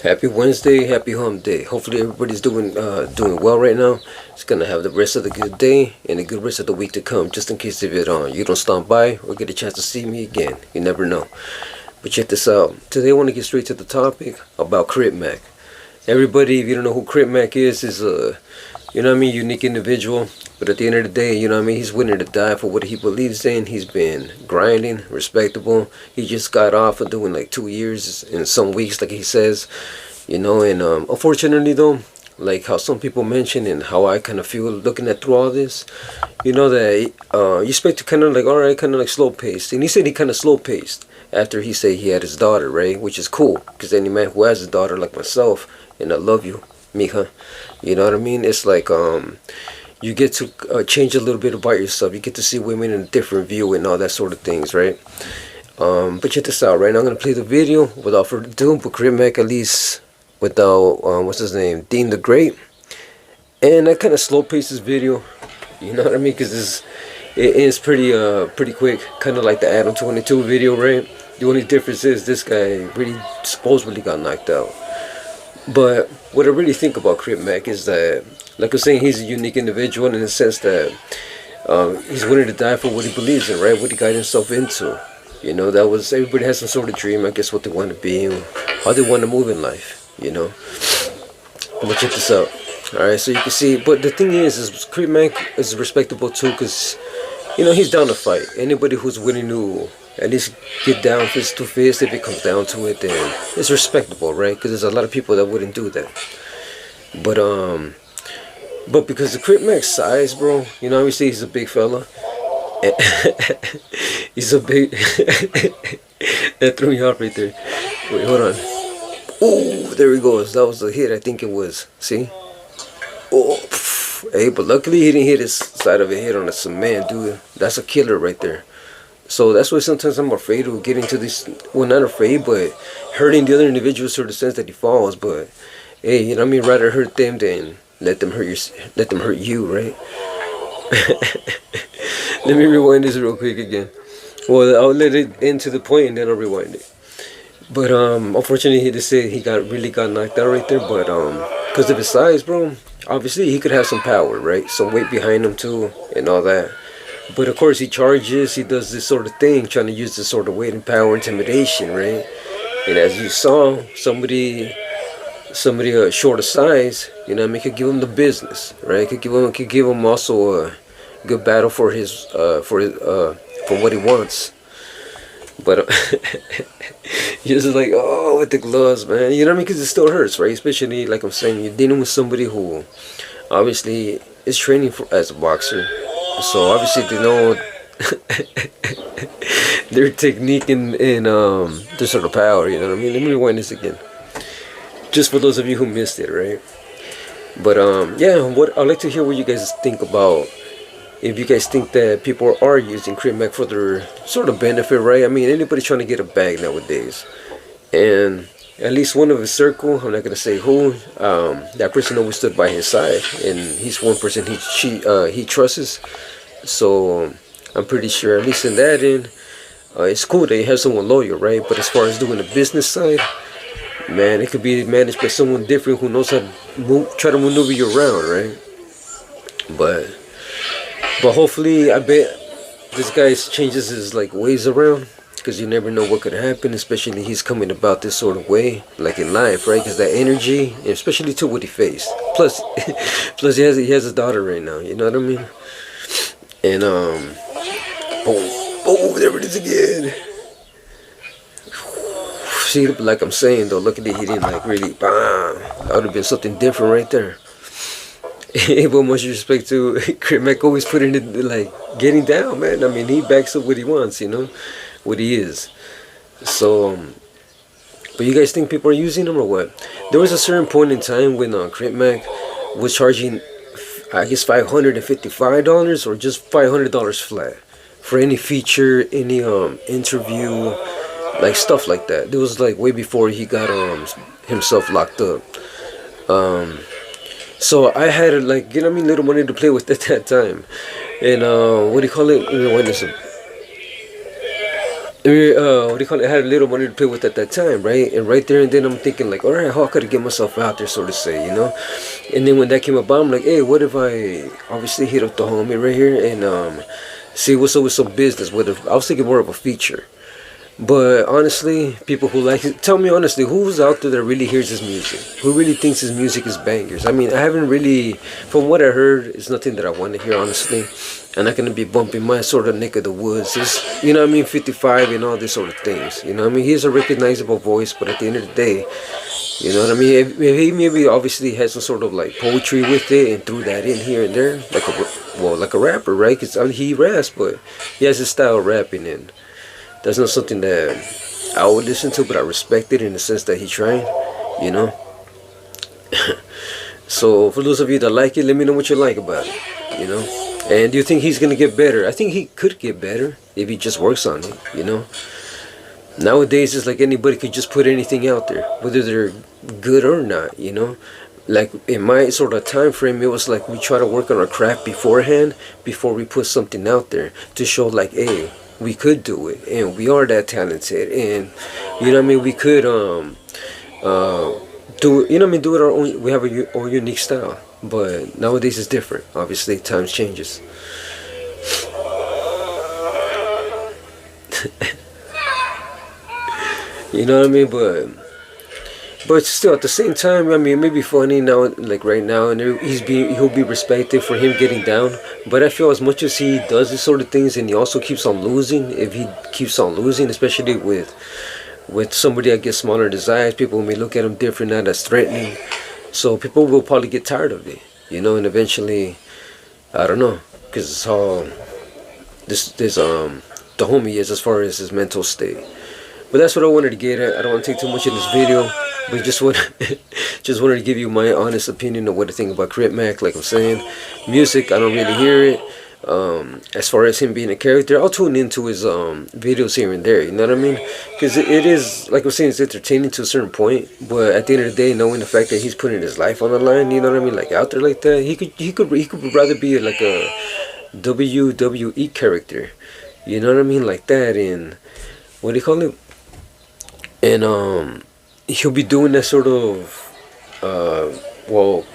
Happy Wednesday, happy hump day. Hopefully everybody's doing well right now. It's gonna have the rest of the good day and a good rest of the week to come. Just in case if you don't stop by or get a chance to see me again, you never know. But check this out. Today I want to get straight to the topic about Crip Mac. Everybody, if you don't know who Crip Mac is a unique individual. But at the end of the day, he's willing to die for what he believes in. He's been grinding, respectable. He just got off of doing like 2 years in some weeks, like he says, and unfortunately though, like how some people mention and how I kind of feel looking at through all this, that you expect to kind of like, all right, kind of like slow paced. And he said he kind of slow paced after he said he had his daughter, right? Which is cool, because any man who has a daughter like myself, and I love you, mija, you know what I mean? It's like, you get to change a little bit about yourself. You get to see women in a different view and all that sort of things, right? But check this out, right now I'm going to play the video without further ado, but Crip Mac, at least without, what's his name, Dean the Great. And I kind of slow pace this video, you know what I mean? Because it is pretty quick, kind of like the Adam 22 video, right? The only difference is this guy really supposedly got knocked out. But what I really think about Crip Mac is that, like I was saying, he's a unique individual in the sense that he's willing to die for what he believes in, right? What he got himself into. That was, everybody has some sort of dream, I guess, what they want to be, how they want to move in life, But check this out. Alright, so you can see, but the thing is Crip Mac is respectable too, because, he's down to fight. Anybody who's willing to at least get down fist to fist, if it comes down to it, then it's respectable, right? Because there's a lot of people that wouldn't do that. But because the Crip Mac's size, bro, obviously he's a big fella. He's a big... That threw me off right there. Wait, hold on. Oh, there he goes. That was a hit, I think it was. See? Oh, hey, but luckily he didn't hit his side of a hit on the cement, dude. That's a killer right there. So that's why sometimes I'm afraid of getting to this. Well, not afraid, but hurting the other individuals to the sense that he falls. But hey, rather hurt them than let them hurt you, right? Let me rewind this real quick again. Well, I'll let it end to the point and then I'll rewind it. But unfortunately, he just said he really got knocked out right there. But because of his size, bro, obviously he could have some power, right? Some weight behind him too, and all that. But of course he charges, he does this sort of thing, trying to use this sort of weight and power, intimidation, right? And as you saw, somebody short of size, could give him the business, right? Could give him also a good battle for what he wants. But just like, oh, with the gloves, man, because it still hurts, right? Especially, like I'm saying, you're dealing with somebody who obviously is training as a boxer. So obviously they know their technique and their sort of power, you know what I mean? Let me rewind this again, just for those of you who missed it, right? But yeah, I'd like to hear what you guys think about, if you guys think that people are using Crip Mac for their sort of benefit, right? I mean, anybody's trying to get a bag nowadays, and at least one of his circle, I'm not gonna say who, that person always stood by his side, and he's one person he trusts. So I'm pretty sure, at least in that end, it's cool that you have someone loyal, right? But as far as doing the business side, man, it could be managed by someone different who knows how to try to maneuver you around, right? But hopefully, I bet this guy changes his ways around, because you never know what could happen, especially he's coming about this sort of way, like in life, right? Because that energy, and especially to what he faced. Plus he has a daughter right now, you know what I mean? And oh, there it is again. See, like I'm saying though, luckily he didn't really, bam. That would have been something different right there. But much respect to Crip Mac, always putting it getting down, man. I mean, he backs up what he wants, what he is. So but you guys think people are using him or what? There was a certain point in time when Crip Mac was charging, I guess, $555 or just $500 flat for any feature, any interview, stuff like that. It was way before he got himself locked up. So I had little money to play with at that time. And what do you call it? what do you call it? I had a little money to play with at that time, right? And right there and then I'm thinking like, all right, how could I get myself out there, so to say, you know? And then when that came about, I'm like, hey, what if I obviously hit up the homie right here and see what's up with some business? What if I was thinking more of a feature? But honestly, people who like it, tell me honestly, who's out there that really hears his music? Who really thinks his music is bangers? I mean, I haven't really, from what I heard, it's nothing that I want to hear, honestly. I'm not going to be bumping my sort of neck of the woods. It's, you know what I mean, 55 and all these sort of things. You know what I mean? He's a recognizable voice, but at the end of the day, you know what I mean? If he maybe obviously has some sort of like poetry with it and threw that in here and there, like a rapper, right? Because I mean, he raps, but he has his style of rapping and that's not something that I would listen to, but I respect it in the sense that he tried, you know. So for those of you that like it, let me know what you like about it, you know. And do you think he's gonna get better? I think he could get better if he just works on it, you know. Nowadays, it's like anybody could just put anything out there, whether they're good or not, you know. Like in my sort of time frame, it was like we try to work on our craft beforehand before we put something out there to show like, hey, we could do it and we are that talented and you know what I mean, we could do, you know what I mean, do it our own, we have our unique style. But nowadays it's different, obviously times changes. You know what I mean, but still at the same time, I mean, it may be funny now, like right now, and he'll be respected for him getting down. But I feel as much as he does these sort of things, and he also keeps on losing. If he keeps on losing, especially with somebody that gets smaller in his eyes, people may look at him different, not as threatening. So people will probably get tired of it, you know, and eventually, I don't know, because it's how the homie is as far as his mental state. But that's what I wanted to get at. I don't want to take too much in this video, but just wanted to give you my honest opinion of what I think about Crip Mac. Like I'm saying, music, I don't really hear it. As far as him being a character, I'll tune into his videos here and there. You know what I mean? Because it is, like I'm saying, it's entertaining to a certain point. But at the end of the day, knowing the fact that he's putting his life on the line, you know what I mean, like out there like that, he could rather be like a WWE character. You know what I mean, like that. And what do you call it? And he'll be doing that sort of well,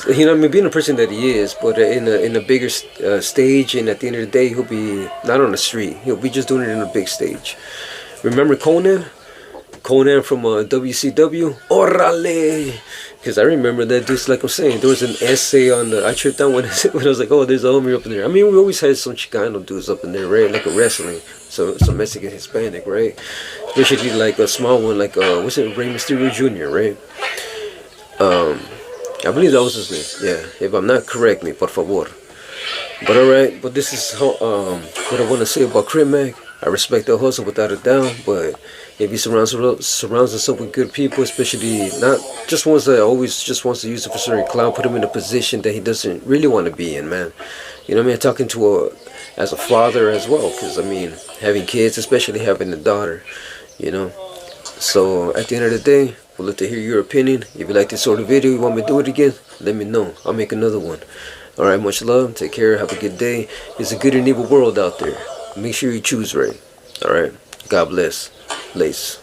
you know what I mean, being the person that he is, but in a bigger stage, and at the end of the day, he'll be not on the street. He'll be just doing it in a big stage. Remember Conan? Conan from WCW? Orale! Because I remember that, just like I'm saying, there was an essay on the, I tripped out when I was like, oh, there's a homie up in there. I mean, we always had some Chicano dudes up in there, right? Like a wrestling, so some Mexican, Hispanic, right? Especially like a small one, like, what's it, Rey Mysterio Jr., right? I believe that was his name, yeah. If I'm not, correct me, por favor. But alright, but this is how, what I want to say about Crip Mac. I respect the hustle without a doubt, but if he surrounds himself with good people, especially not just ones that always just wants to use it for certain clout, put him in a position that he doesn't really want to be in, man. You know what I mean? Talking to as a father as well, because I mean, having kids, especially having a daughter, you know. So at the end of the day, we'd love to hear your opinion. If you like this sort of video, you want me to do it again, let me know. I'll make another one. Alright, much love. Take care. Have a good day. It's a good and evil world out there. Make sure you choose right. Alright. God bless. Lace.